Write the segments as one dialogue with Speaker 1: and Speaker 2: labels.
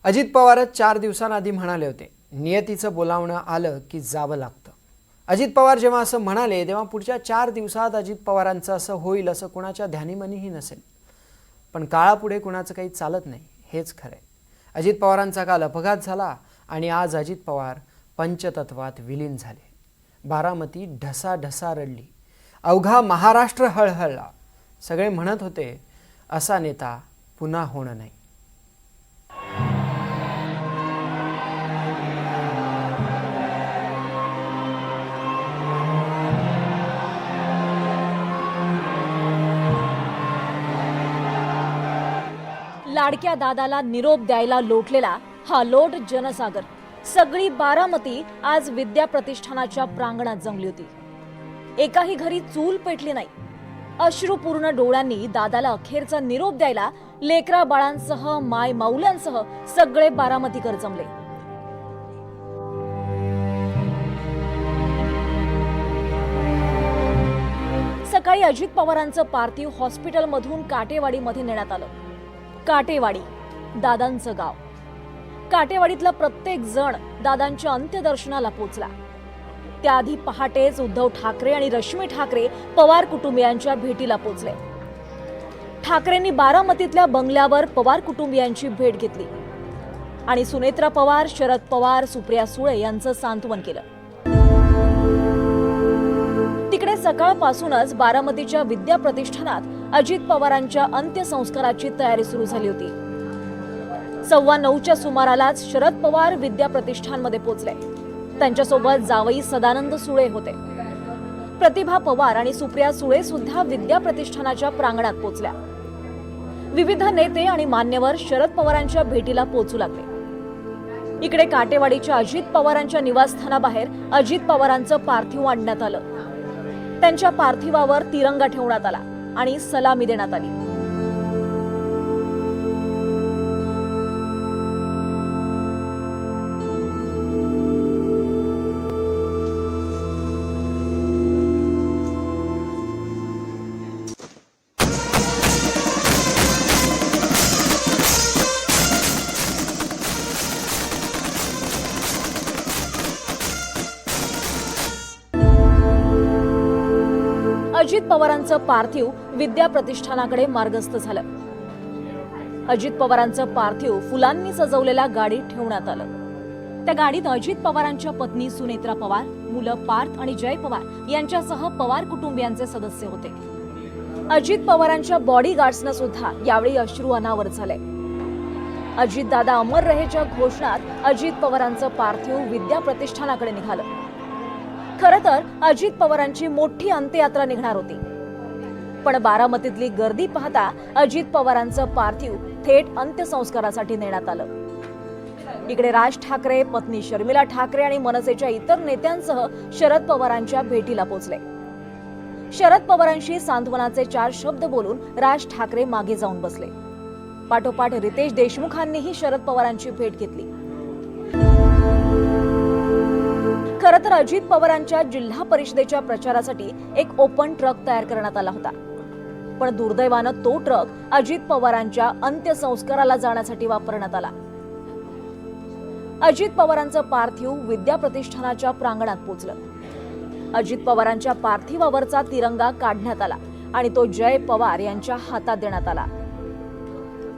Speaker 1: अजित पवारच 4 दिवसांआधी म्हणाले होते, नियतीचं बोलावणं आलं की जावं लागतं। अजित पवार जेव्हा असं म्हणाले तेव्हा पुढच्या 4 दिवसात अजित पवारांचं असं होईल असं कुणाच्या ध्यानीमनीही नसेल। पण काळापुढे कुणाचं काही चालत नाही, हेच खरंय। अजित पवारांचा काल अपघात झाला आणि आज अजित पवार पंचतत्वात विलीन झाले। बारामती ढसाढसा रडली, अवघा महाराष्ट्र हळहळला। सगळे म्हणत होते, असा नेता पुन्हा होणं नाही।
Speaker 2: लाडक्या दादाला निरोप द्यायला लोटलेला हा लोट जनसागर, सगळी बारामती आज विद्या प्रतिष्ठानाच्या प्रांगणात जमली होती। एकाही घरी चूल पेटली नाही। अश्रुपूर्ण डोळ्यांनी दादाला अखेरचा निरोप द्यायला लेकरा बाळांसह माय माऊल्यांसह सगळे बारामतीकर जमले। सकाळी अजित पवारांचं पार्थिव हॉस्पिटलमधून काटेवाडीमध्ये नेण्यात आलं। काटेवाडी दादांचं गाव। काटेवाडीतला प्रत्येक जण दादांच्या अंत्यदर्शनाला पोहोचला। त्याआधी पहाटेच उद्धव ठाकरे आणि रश्मी ठाकरे पवार कुटुंबियांच्या भेटीला पोहोचले। ठाकरेंनी बारामतीतल्या बंगल्यावर पवार कुटुंबियांची भेट घेतली आणि सुनेत्रा पवार, शरद पवार, सुप्रिया सुळे यांचं सांत्वन केलं। तिकडे सकाळपासूनच बारामतीच्या विद्या प्रतिष्ठानात अजित पवारांच्या अंत्यसंस्काराची तयारी सुरू झाली होती। 9:15च्या सुमारालाच शरद पवार विद्या प्रतिष्ठानमध्ये पोहोचले। त्यांच्यासोबत जावई सदानंद सुळे होते। प्रतिभा पवार आणि सुप्रिया सुळे सुद्धा विद्या प्रतिष्ठानाच्या प्रांगणात पोहोचल्या। विविध नेते आणि मान्यवर शरद पवारांच्या भेटीला पोहोचू लागले। इकडे काटेवाडीच्या अजित पवारांच्या निवासस्थानाबाहेर अजित पवारांचं पार्थिव आणण्यात आलं। त्यांच्या पार्थिवावर तिरंगा ठेवण्यात आला आणि सलामी देण्यात आली। अजित पवारांचं पार्थिव विद्या प्रतिष्ठानाकडे मार्गस्थ झालं। अजित पवारांचं पार्थिव फुलांनी सजवलेल्या गाडीत ठेवण्यात आलं। त्या गाडीत अजित पवारांच्या पत्नी सुनेत्रा पवार, मुलं पार्थ आणि जय पवार यांच्यासह पवार कुटुंबियांचे सदस्य होते। अजित पवारांच्या बॉडीगार्ड्सना सुद्धा यावेळी अश्रू अनावर झाले। अजित दादा अमर रहेच्या घोषणात अजित पवारांचं पार्थिव विद्या प्रतिष्ठानाकडे निघालं। खरं तर अजित पवारांची मोठी अंत्ययात्रा निघणार होती, पण बारामतीतली गर्दी पाहता अजित पवारांचं पार्थिव थेट अंत्यसंस्कारासाठी नेण्यात आलं। इकडे राज ठाकरे, पत्नी शर्मिला ठाकरे आणि मनसेच्या इतर नेत्यांसह शरद पवारांच्या भेटीला पोहोचले। शरद पवारांशी सांत्वनाचे 4 शब्द बोलून राज ठाकरे मागे जाऊन बसले। पाठोपाठ रितेश देशमुखांनीही शरद पवारांची भेट घेतली। खरं तर अजित पवारांच्या जिल्हा परिषदेच्या प्रचारासाठी एक ओपन ट्रक तयार करण्यात आला होता, पण दुर्दैवानं तो ट्रक अजित पवारांच्या अंत्यसंस्काराला जाण्यासाठी वापरण्यात आला। अजित पवारांचं पार्थिव विद्या प्रतिष्ठानाच्या प्रांगणात पोहोचलं। अजित पवारांच्या पार्थिवावरचा तिरंगा काढण्यात आला आणि तो जय पवार यांच्या हातात देण्यात आला।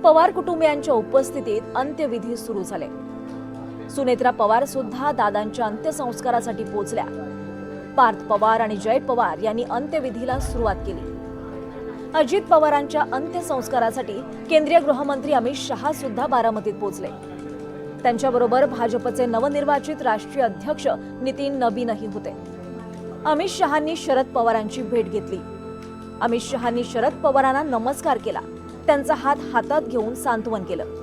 Speaker 2: पवार कुटुंबियांच्या उपस्थितीत अंत्यविधी सुरू झाले। सुनेत्रा पवार सुद्धा दादांच्या अंत्यसंस्कारासाठी पोहोचल्या। पार्थ पवार आणि जय पवार यांनी अंत्यविधीला सुरुवात केली। अजित पवारांच्या अंत्यसंस्कारासाठी केंद्रीय गृहमंत्री अमित शहा सुद्धा बारामतीत पोहोचले। त्यांच्याबरोबर भाजपचे नवनिर्वाचित राष्ट्रीय अध्यक्ष नितीन नबीनही होते। अमित शहांनी शरद पवारांची भेट घेतली। अमित शहांनी शरद पवारांना नमस्कार केला, त्यांचा हात हातात घेऊन सांत्वन केलं।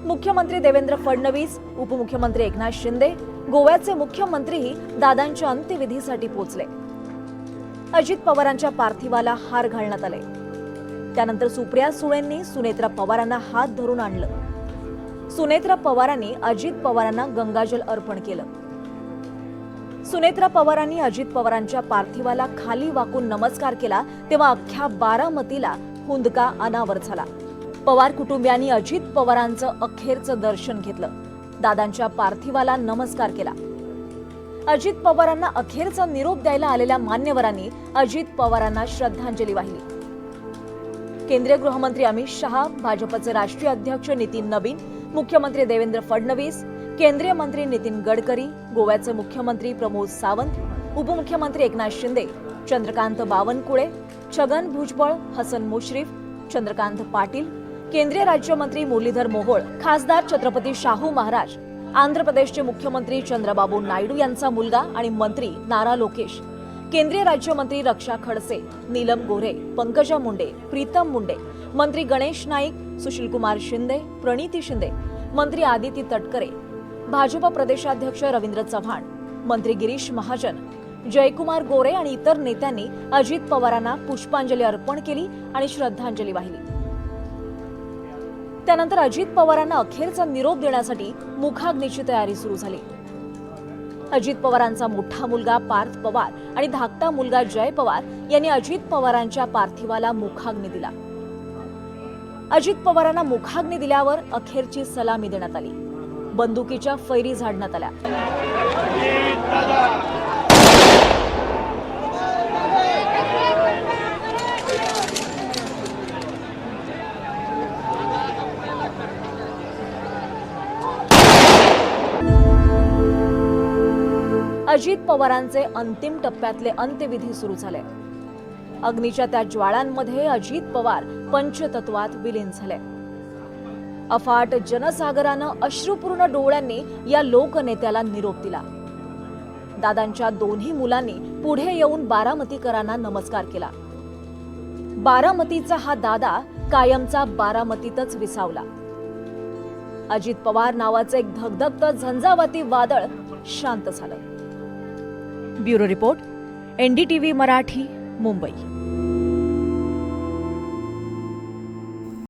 Speaker 2: मुख्यमंत्री देवेंद्र फडणवीस, उपमुख्यमंत्री एकनाथ शिंदे, गोव्याचे मुख्यमंत्रीही दादांच्या अंत्यविधीसाठी पोहोचले। अजित पवारांच्या पार्थिवाला हार घालण्यात आले। त्यानंतर सुप्रिया सुळेंनी सुनेत्रा पवारांना हात धरून आणलं। सुनेत्रा पवारांनी अजित पवारांना गंगाजल अर्पण केलं। सुनेत्रा पवारांनी अजित पवारांच्या पार्थिवाला खाली वाकून नमस्कार केला तेव्हा अख्ख्या बारामतीला हुंदका अनावर झाला। पवार कुटुंबियांनी अजित पवारांचं अखेरचं दर्शन घेतलं. दादांच्या पार्थिवाला नमस्कार केला. अजित पवारांना अखेरचा निरोप द्यायला आलेल्या मान्यवरांनी अजित पवारांना श्रद्धांजली वाहिली. केंद्रीय गृहमंत्री अमित शहा, भाजपचे राष्ट्रीय अध्यक्ष नितीन नबीन, मुख्यमंत्री देवेंद्र फडणवीस, केंद्रीय मंत्री नितीन गडकरी, गोव्याचे मुख्यमंत्री प्रमोद सावंत, उपमुख्यमंत्री एकनाथ शिंदे, चंद्रकांत बावनकुळे, छगन भुजबळ, हसन मुश्रीफ, चंद्रकांत पाटील, केंद्रीय राज्यमंत्री मुरलीधर मोहोळ, खासदार छत्रपती शाहू महाराज, आंध्र प्रदेशचे मुख्यमंत्री चंद्रबाबू नायडू यांचा मुलगा आणि मंत्री नारा लोकेश, केंद्रीय राज्यमंत्री रक्षा खडसे, नीलम गोऱ्हे, पंकजा मुंडे, प्रीतम मुंडे, मंत्री गणेश नाईक, सुशीलकुमार शिंदे, प्रणिती शिंदे, मंत्री आदिती तटकरे, भाजप प्रदेशाध्यक्ष रवींद्र चव्हाण, मंत्री गिरीश महाजन, जयकुमार गोरे आणि इतर नेत्यांनी अजित पवारांना पुष्पांजली अर्पण केली आणि श्रद्धांजली वाहिली. त्यानंतर अजित पवारांना अखेरचा निरोप देण्यासाठी मुखाग्नीची तयारी सुरू झाली. अजित पवारांचा मोठा मुलगा पार्थ पवार आणि धाकटा मुलगा जय पवार यांनी अजित पवारांच्या पार्थिवाला मुखाग्नी दिला. अजित पवारांना मुखाग्नी दिल्यावर अखेरची सलामी देण्यात आली. बंदुकीच्या फैरी झाडण्यात आल्या. अजित पवारांचे अंतिम टप्प्यातले अंत्यविधी सुरू झाले. अग्नीच्या त्या ज्वाळांमध्ये अजित पवार पंचतत्वात विलीन झाले. अफाट जनसागरानं अश्रुपूर्ण डोळ्यांनी या लोकनेत्याला निरोप दिला. दादांच्या दोन्ही मुलांनी पुढे येऊन बारामतीकरांना नमस्कार केला. बारामतीचा हा दादा कायमचा बारामतीतच विसावला. अजित पवार नावाचं एक धगधगतं झंझावाती वादळ शांत झालं. Bureau report, NDTV Marathi, Mumbai.